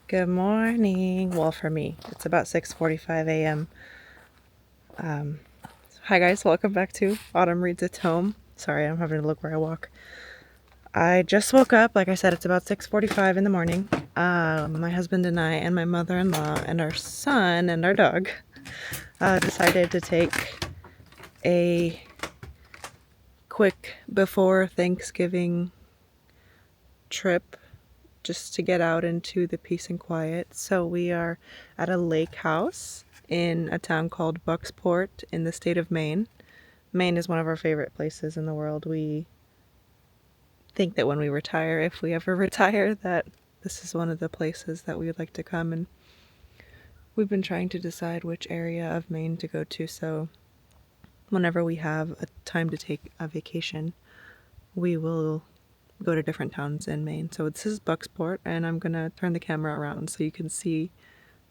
Good morning. Well, for me, it's about 6:45 a.m. Hi guys, welcome back to Autumn Reads a Tome. Sorry, I'm having to look where I walk. I just woke up. Like I said, it's about 6:45 in the morning. My husband and I and my mother-in-law and our son and our dog decided to take a quick before Thanksgiving trip just to get out into the peace and quiet. So we are at a lake house in a town called Bucksport in the state of Maine. Maine is one of our favorite places in the world. We think that when we retire, if we ever retire, that this is one of the places that we would like to come. And we've been trying to decide which area of Maine to go to. So whenever we have a time to take a vacation, we will go to different towns in Maine. So this is Bucksport, and I'm gonna turn the camera around so you can see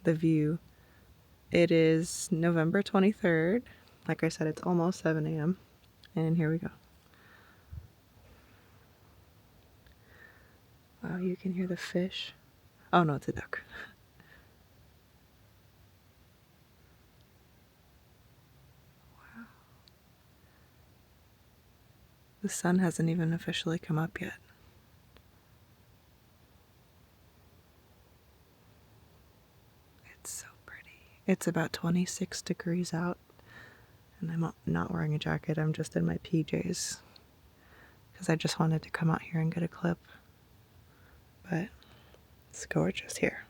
the view. It is November 23rd. Like I said, it's almost 7 a.m. and here we go. Wow, you can hear the fish. Oh no, it's a duck. Wow. The sun hasn't even officially come up yet. It's so pretty. It's about 26 degrees out, and I'm not wearing a jacket. I'm just in my PJs because I just wanted to come out here and get a clip. But it's gorgeous here.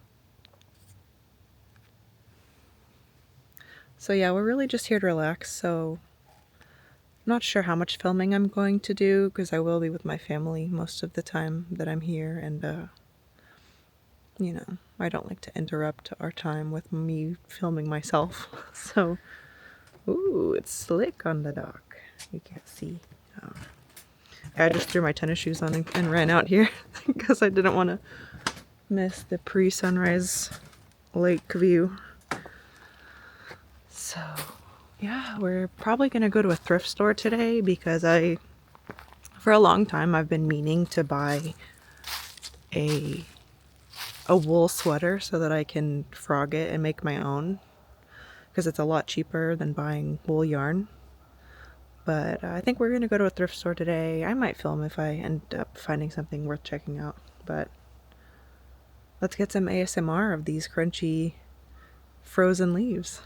So yeah, we're really just here to relax. So I'm not sure how much filming I'm going to do because I will be with my family most of the time that I'm here, and you know, I don't like to interrupt our time with me filming myself. So, ooh, it's slick on the dock. You can't see. I just threw my tennis shoes on and ran out here because I didn't want to miss the pre-sunrise lake view. So, yeah, we're probably going to go to a thrift store today because for a long time, I've been meaning to buy a wool sweater so that I can frog it and make my own because it's a lot cheaper than buying wool yarn. But I think we're going to go to a thrift store today. I might film if I end up finding something worth checking out. But let's get some ASMR of these crunchy frozen leaves.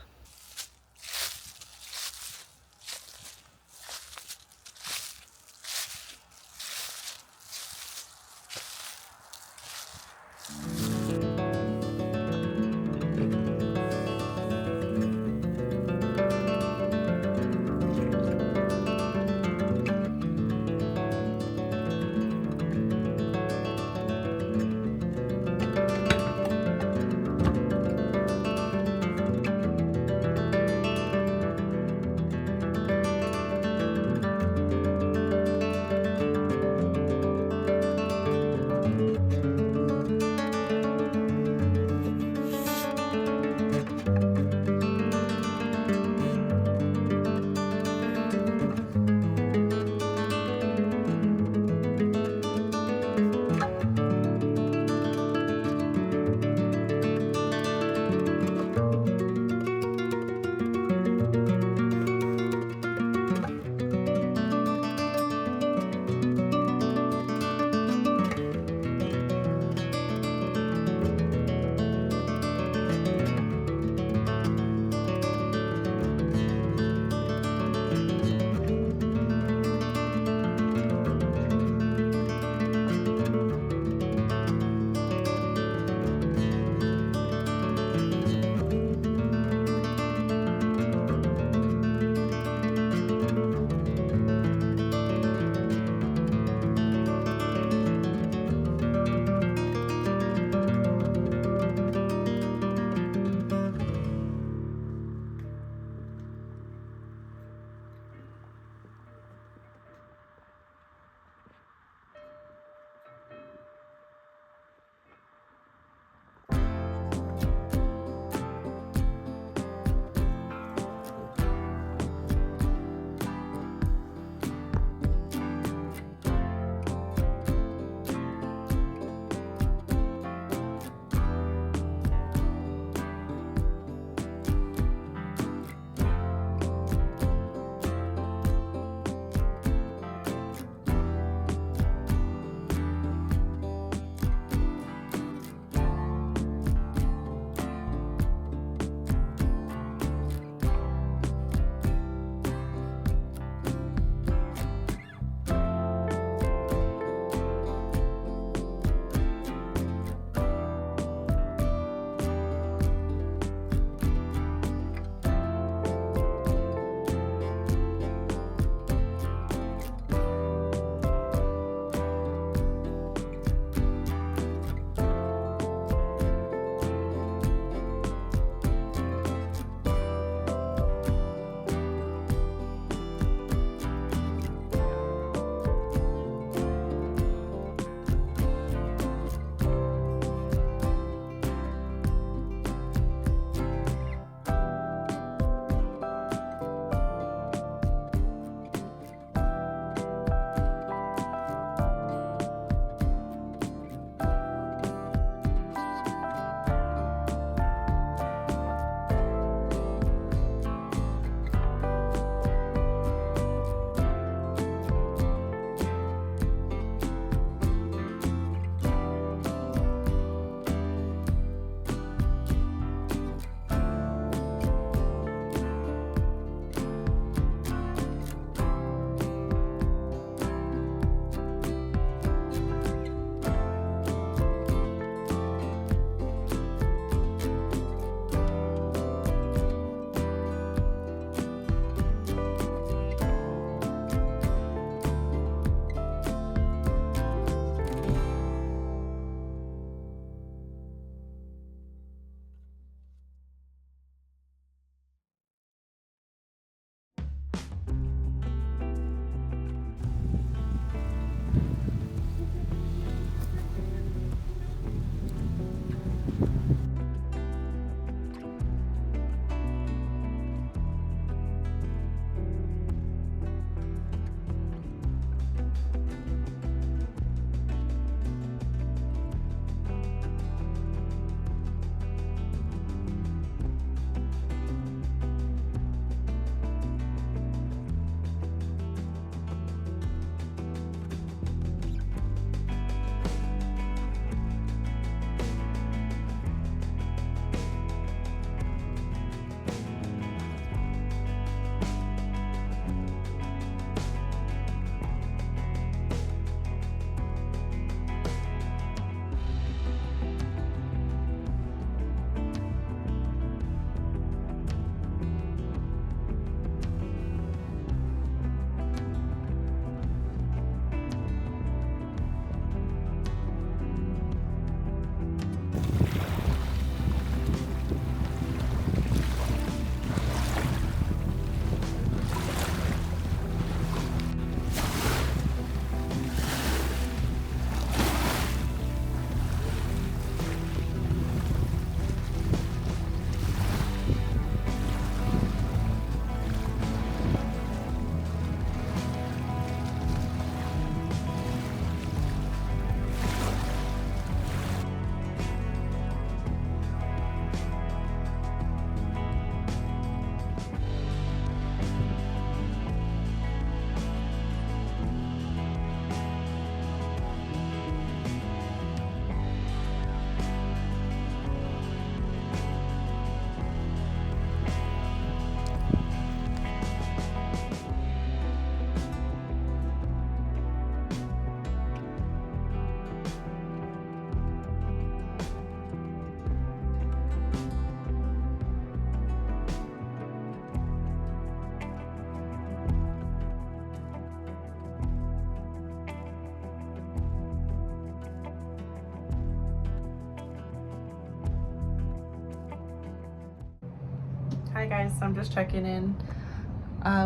Hi guys, I'm just checking in.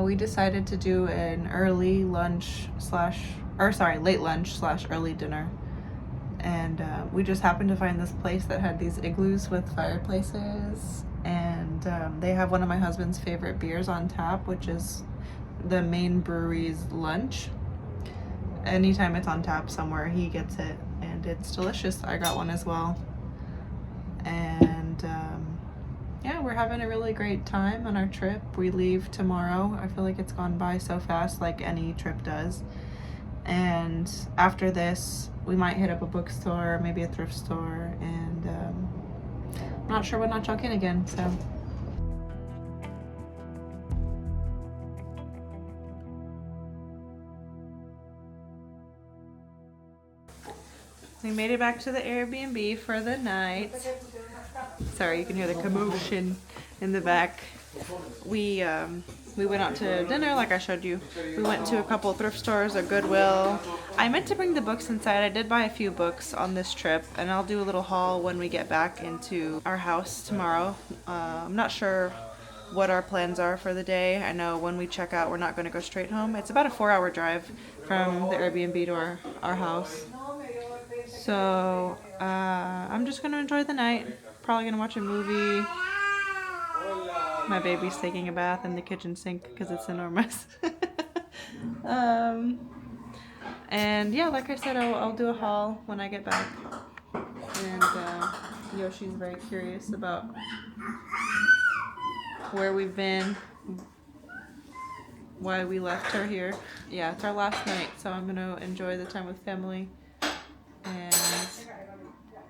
We decided to do an early lunch late lunch slash early dinner. And we just happened to find this place that had these igloos with fireplaces. And they have one of my husband's favorite beers on tap, which is the Maine brewery's lunch. Anytime it's on tap somewhere, he gets it. And it's delicious. I got one as well. And yeah, we're having a really great time on our trip. We leave tomorrow. I feel like it's gone by so fast, like any trip does. And after this, we might hit up a bookstore, maybe a thrift store, and I'm not sure when I'll check in again, so. We made it back to the Airbnb for the night. Sorry, you can hear the commotion in the back. We went out to dinner, like I showed you. We went to a couple of thrift stores, a Goodwill. I meant to bring the books inside. I did buy a few books on this trip, and I'll do a little haul when we get back into our house tomorrow. I'm not sure what our plans are for the day. I know when we check out, we're not going to go straight home. It's about a 4-hour drive from the Airbnb to our house. So I'm just going to enjoy the night. Probably going to watch a movie. My baby's taking a bath in the kitchen sink because it's enormous. And yeah, like I said, I'll do a haul when I get back. And Yoshi's very curious about where we've been, why we left her here. Yeah, it's our last night, so I'm going to enjoy the time with family. And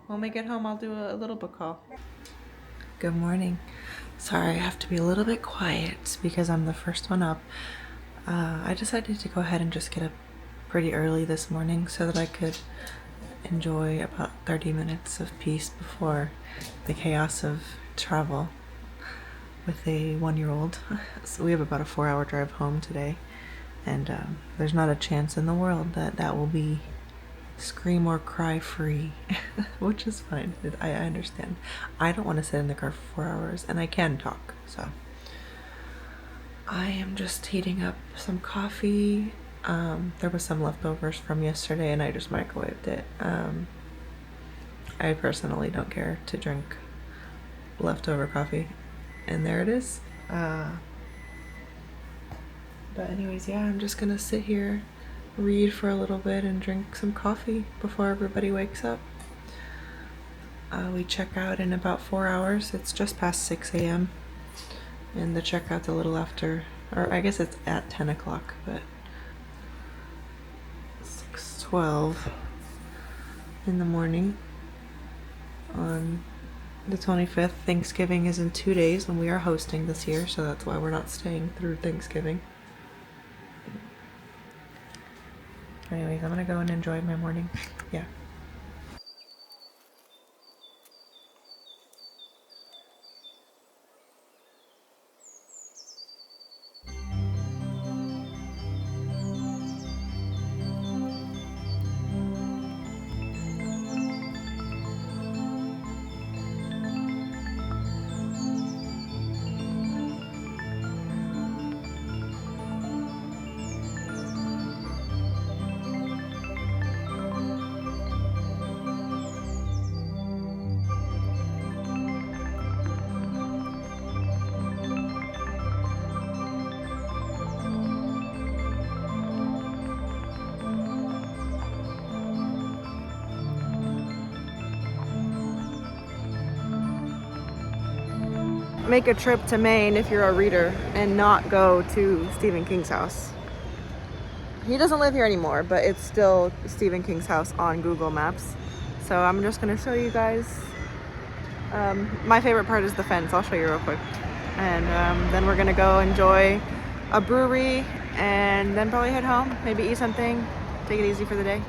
when we get home, I'll do a little book haul. Good morning. Sorry, I have to be a little bit quiet because I'm the first one up. I decided to go ahead and just get up pretty early this morning so that I could enjoy about 30 minutes of peace before the chaos of travel with a 1-year-old. So we have about a 4-hour drive home today, and there's not a chance in the world that will be scream or cry free, which is fine. I understand. I don't want to sit in the car for 4 hours, and I can talk, so I am just heating up some coffee. There was some leftovers from yesterday, and I just microwaved it. I personally don't care to drink leftover coffee, and there it is. But anyways, yeah, I'm just gonna sit here, read for a little bit, and drink some coffee before everybody wakes up. We check out in about 4 hours. It's just past 6 a.m. and the checkout's a little after, or I guess it's at 10 o'clock, but 6:12 in the morning on the 25th. Thanksgiving is in 2 days, and we are hosting this year, so that's why we're not staying through Thanksgiving. Anyways, I'm gonna go and enjoy my morning. Yeah. Make a trip to Maine if you're a reader and not go to Stephen King's house. He doesn't live here anymore, but it's still Stephen King's house on Google Maps. So I'm just gonna show you guys. My favorite part is the fence. I'll show you real quick. And then we're gonna go enjoy a brewery and then probably head home, maybe eat something, take it easy for the day.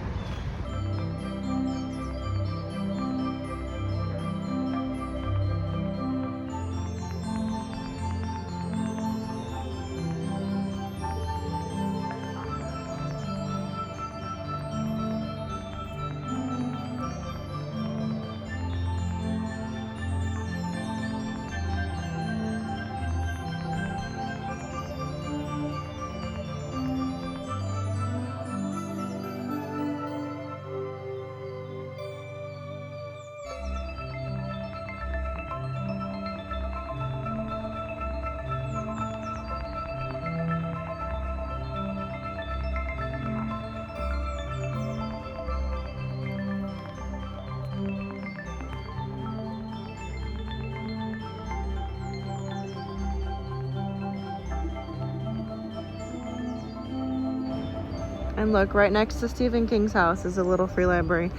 And look, right next to Stephen King's house is a little free library.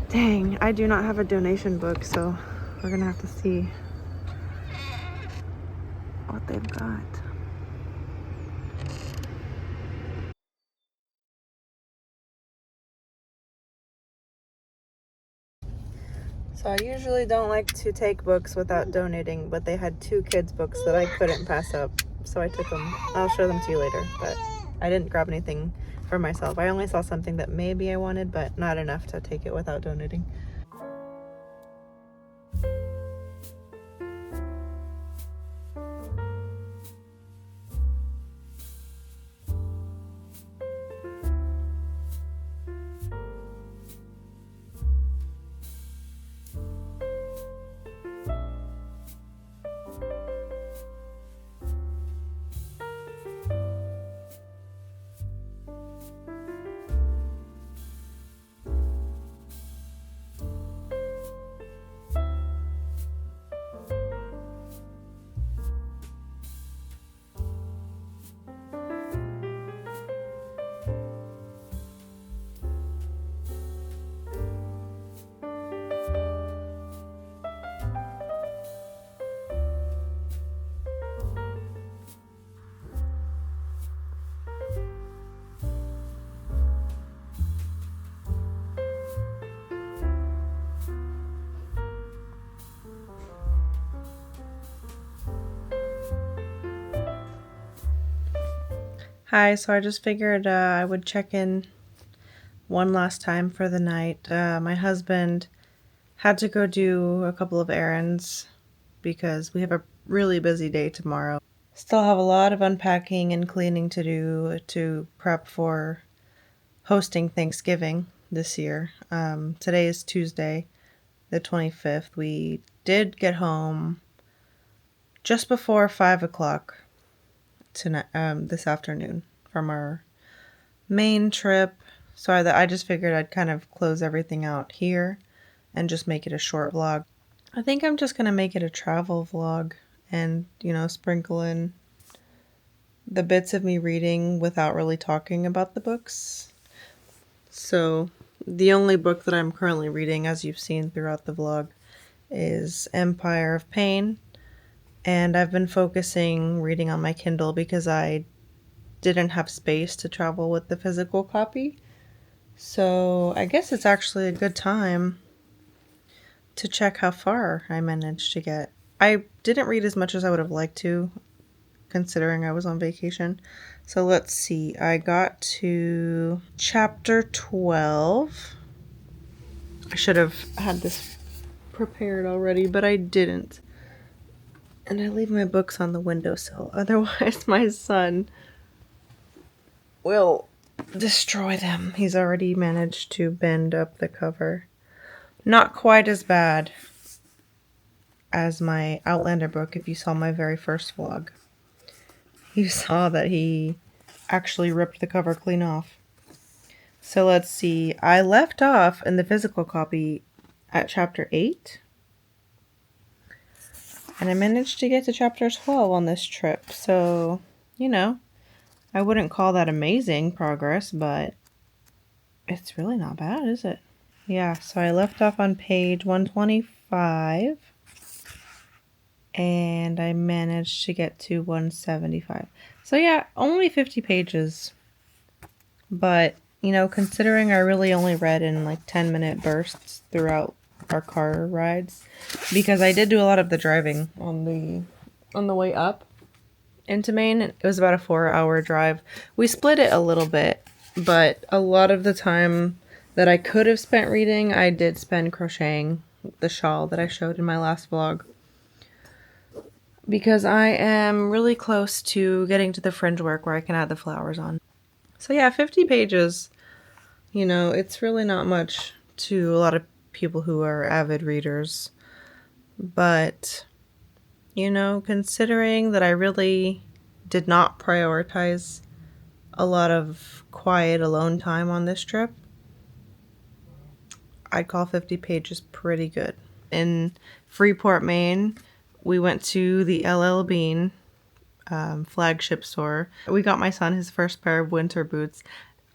Dang, I do not have a donation book, so we're gonna have to see what they've got. So I usually don't like to take books without donating, but they had 2 kids' books that I couldn't pass up, so I took them. I'll show them to you later, but I didn't grab anything for myself. I only saw something that maybe I wanted, but not enough to take it without donating. Hi, so I just figured I would check in one last time for the night. My husband had to go do a couple of errands because we have a really busy day tomorrow. Still have a lot of unpacking and cleaning to do to prep for hosting Thanksgiving this year. Today is Tuesday, the 25th. We did get home just before 5 o'clock tonight, this afternoon from our Maine trip. So I just figured I'd kind of close everything out here and just make it a short vlog. I think I'm just going to make it a travel vlog and, sprinkle in the bits of me reading without really talking about the books. So the only book that I'm currently reading, as you've seen throughout the vlog, is Empire of Pain. And I've been focusing reading on my Kindle because I didn't have space to travel with the physical copy. So I guess it's actually a good time to check how far I managed to get. I didn't read as much as I would have liked to, considering I was on vacation. So let's see. I got to chapter 12. I should have had this prepared already, but I didn't. And I leave my books on the windowsill. Otherwise, my son will destroy them. He's already managed to bend up the cover. Not quite as bad as my Outlander book, if you saw my very first vlog. You saw that he actually ripped the cover clean off. So let's see. I left off in the physical copy at chapter 8. And I managed to get to chapter 12 on this trip. So, I wouldn't call that amazing progress, but it's really not bad, is it? Yeah, so I left off on page 125. And I managed to get to 175. So yeah, only 50 pages. But, considering I really only read in like 10-minute bursts throughout our car rides, because I did do a lot of the driving on the way up into Maine. It was about a 4-hour drive. We split it a little bit, but a lot of the time that I could have spent reading, I did spend crocheting the shawl that I showed in my last vlog. Because I am really close to getting to the fringe work where I can add the flowers on. So yeah, 50 pages, it's really not much to a lot of people who are avid readers. But, considering that I really did not prioritize a lot of quiet alone time on this trip, I'd call 50 pages pretty good. In Freeport, Maine, we went to the LL Bean flagship store. We got my son his first pair of winter boots.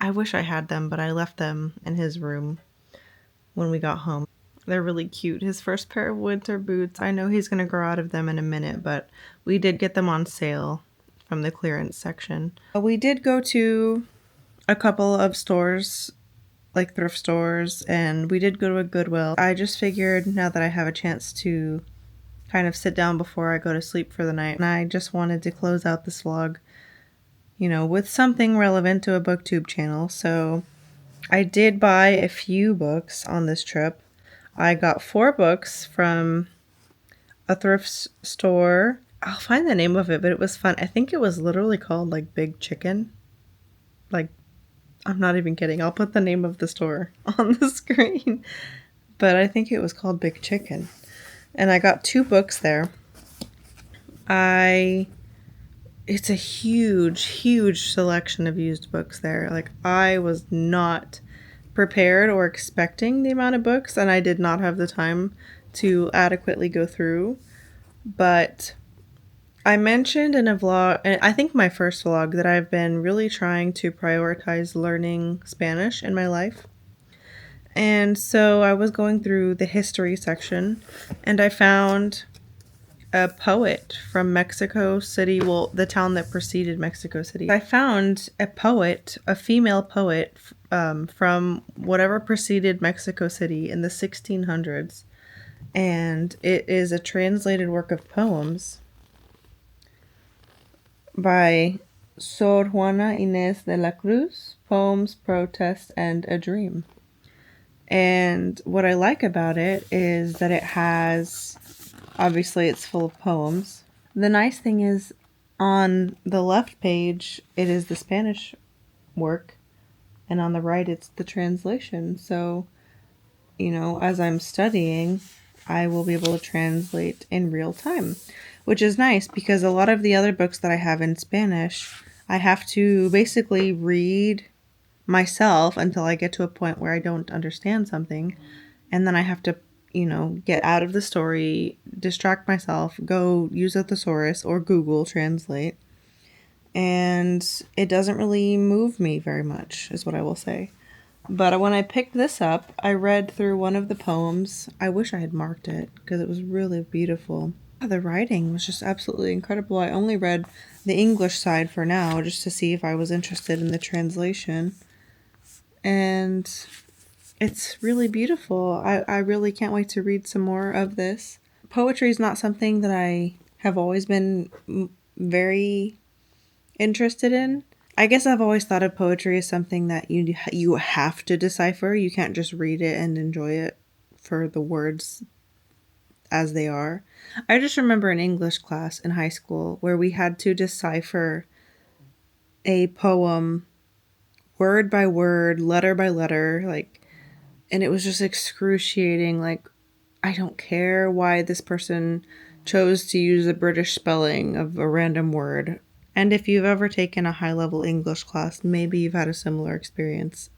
I wish I had them, but I left them in his room when we got home. They're really cute. His first pair of winter boots. I know he's going to grow out of them in a minute, but we did get them on sale from the clearance section. We did go to a couple of stores, like thrift stores, and we did go to a Goodwill. I just figured now that I have a chance to kind of sit down before I go to sleep for the night, and I just wanted to close out this vlog, with something relevant to a booktube channel. So I did buy a few books on this trip. I got 4 books from a thrift store. I'll find the name of it, but it was fun. I think it was literally called like Big Chicken. Like, I'm not even kidding. I'll put the name of the store on the screen. But I think it was called Big Chicken. And I got 2 books there. It's a huge selection of used books there. Like, I was not prepared or expecting the amount of books, and I did not have the time to adequately go through. But I mentioned in a vlog, and I think my first vlog, that I've been really trying to prioritize learning Spanish in my life. And so I was going through the history section, and I found a poet from Mexico City, well, the town that preceded Mexico City. I found a poet, a female poet, from whatever preceded Mexico City in the 1600s, and it is a translated work of poems by Sor Juana Inés de la Cruz, Poems, Protest, and a Dream. And what I like about it is that it has, obviously it's full of poems. The nice thing is, on the left page, it is the Spanish work, and on the right, it's the translation. So, as I'm studying, I will be able to translate in real time, which is nice because a lot of the other books that I have in Spanish, I have to basically read myself until I get to a point where I don't understand something, and then I have to get out of the story, distract myself, go use a thesaurus or Google Translate. And it doesn't really move me very much, is what I will say. But when I picked this up, I read through one of the poems. I wish I had marked it because it was really beautiful. The writing was just absolutely incredible. I only read the English side for now just to see if I was interested in the translation. And it's really beautiful. I really can't wait to read some more of this. Poetry is not something that I have always been very interested in. I guess I've always thought of poetry as something that you have to decipher. You can't just read it and enjoy it for the words as they are. I just remember an English class in high school where we had to decipher a poem word by word, letter by letter, and it was just excruciating. I don't care why this person chose to use a British spelling of a random word. And if you've ever taken a high-level English class, maybe you've had a similar experience.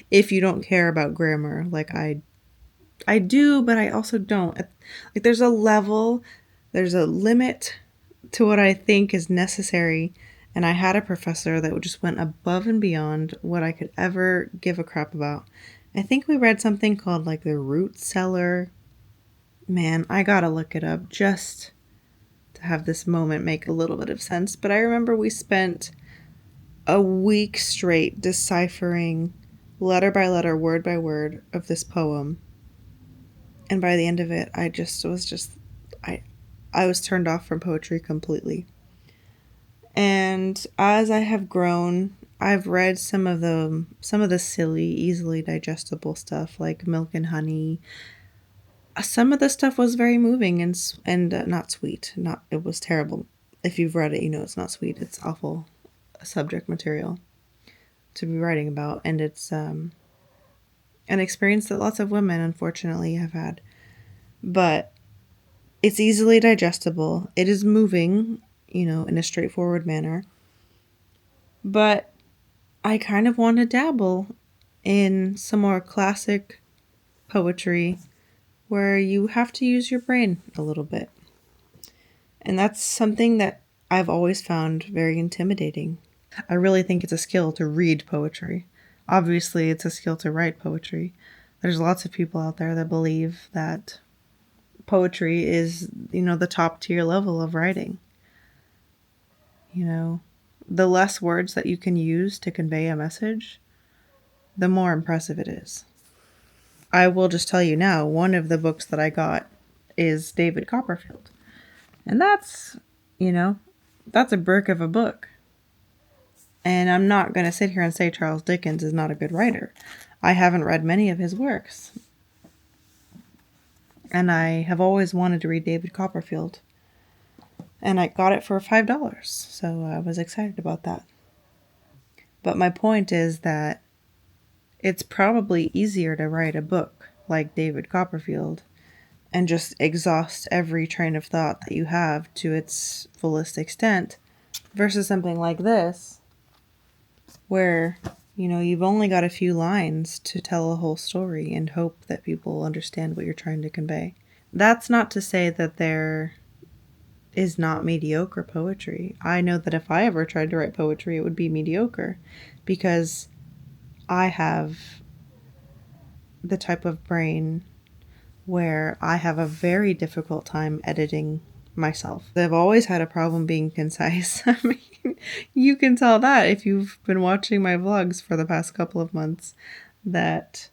If you don't care about grammar, like I do, but I also don't. There's a level, there's a limit to what I think is necessary. And I had a professor that just went above and beyond what I could ever give a crap about. I think we read something called the Root Cellar. Man, I gotta look it up just to have this moment make a little bit of sense. But I remember we spent a week straight deciphering letter by letter, word by word of this poem. And by the end of it, I was turned off from poetry completely. And as I have grown, I've read some of the silly, easily digestible stuff like Milk and Honey. Some of the stuff was very moving and not sweet. It was terrible. If you've read it, it's not sweet. It's awful subject material to be writing about, and it's an experience that lots of women unfortunately have had. But it's easily digestible. It is moving, in a straightforward manner. But I kind of want to dabble in some more classic poetry where you have to use your brain a little bit. And that's something that I've always found very intimidating. I really think it's a skill to read poetry. Obviously, it's a skill to write poetry. There's lots of people out there that believe that poetry is, the top tier level of writing. The less words that you can use to convey a message, the more impressive it is. I will just tell you now, one of the books that I got is David Copperfield. And that's a brick of a book. And I'm not going to sit here and say Charles Dickens is not a good writer. I haven't read many of his works. And I have always wanted to read David Copperfield. And I got it for $5. So I was excited about that. But my point is that it's probably easier to write a book like David Copperfield and just exhaust every train of thought that you have to its fullest extent versus something like this where, you've only got a few lines to tell a whole story and hope that people understand what you're trying to convey. That's not to say that there is not mediocre poetry. I know that if I ever tried to write poetry, it would be mediocre because I have the type of brain where I have a very difficult time editing myself. I've always had a problem being concise. I mean, you can tell that if you've been watching my vlogs for the past couple of months, that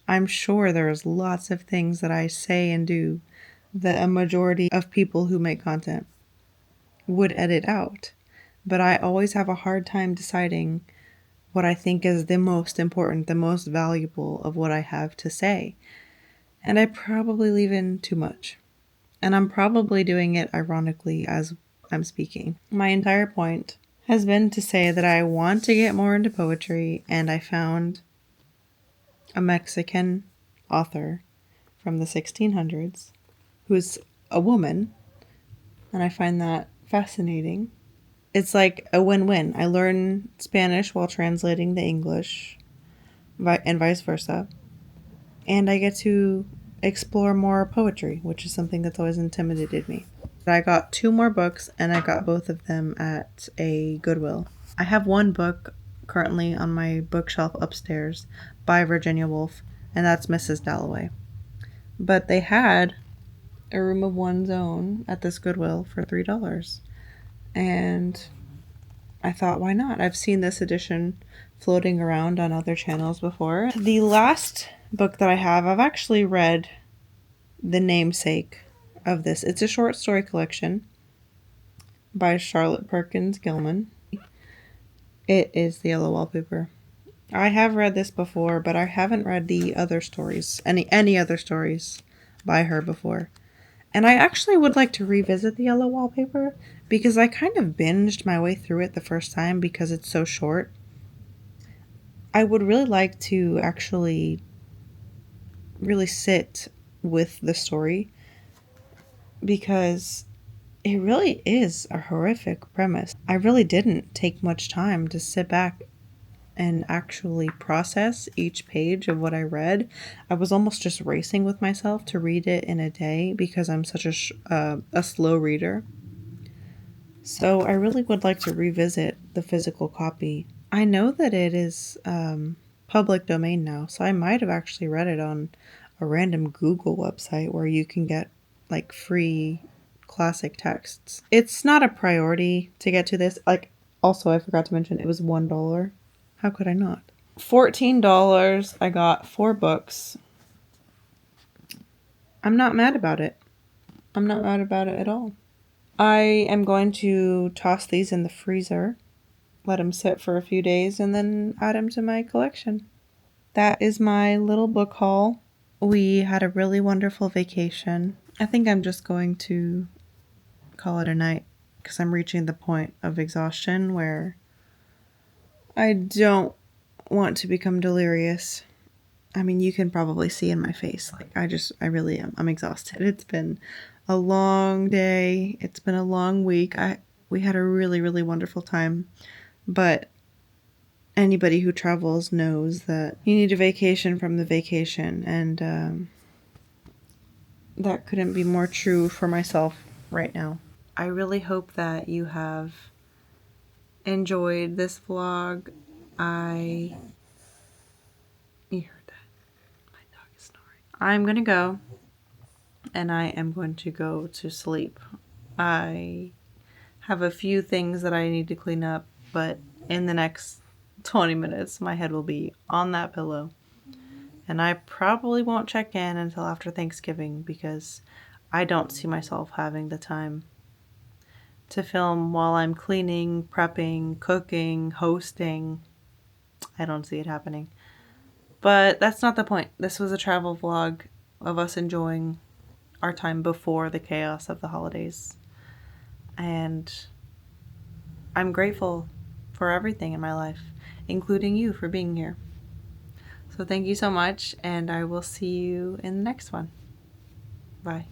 I'm sure there's lots of things that I say and do that a majority of people who make content would edit out. But I always have a hard time deciding what I think is the most important, the most valuable of what I have to say. And I probably leave in too much. And I'm probably doing it ironically as I'm speaking. My entire point has been to say that I want to get more into poetry, and I found a Mexican author from the 1600s who's a woman, and I find that fascinating. It's like a win-win. I learn Spanish while translating the English, and vice versa. And I get to explore more poetry, which is something that's always intimidated me. I got 2 more books, and I got both of them at a Goodwill. I have one book currently on my bookshelf upstairs by Virginia Woolf, and that's Mrs. Dalloway. But they had A Room of One's Own at this Goodwill for $3. And I thought, why not? I've seen this edition floating around on other channels before. The last book that I have, I've actually read the namesake of this. It's a short story collection by Charlotte Perkins Gilman. It is The Yellow Wallpaper. I have read this before, but I haven't read the other stories, any other stories by her before. And I actually would like to revisit The Yellow Wallpaper because I kind of binged my way through it the first time because it's so short. I would really like to actually really sit with the story because it really is a horrific premise. I really didn't take much time to sit back and actually process each page of what I read. I was almost just racing with myself to read it in a day because I'm such a slow reader. So I really would like to revisit the physical copy. I know that it is public domain now, so I might have actually read it on a random Google website where you can get like free classic texts. It's not a priority to get to this. Also, I forgot to mention it was $1. How could I not? $14. I got 4 books. I'm not mad about it. I'm not mad about it at all. I am going to toss these in the freezer, let them sit for a few days, and then add them to my collection. That is my little book haul. We had a really wonderful vacation. I think I'm just going to call it a night because I'm reaching the point of exhaustion where I don't want to become delirious. I mean, you can probably see in my face. I really am. I'm exhausted. It's been a long day. It's been a long week. We had a really, really wonderful time. But anybody who travels knows that you need a vacation from the vacation. And that couldn't be more true for myself right now. I really hope that you have enjoyed this vlog. I I'm going to go, and I am going to go to sleep. I have a few things that I need to clean up, but in the next 20 minutes, my head will be on that pillow. And I probably won't check in until after Thanksgiving because I don't see myself having the time to film while I'm cleaning, prepping, cooking, hosting. I don't see it happening. But that's not the point. This was a travel vlog of us enjoying our time before the chaos of the holidays. And I'm grateful for everything in my life, including you for being here. So thank you so much, and I will see you in the next one. Bye.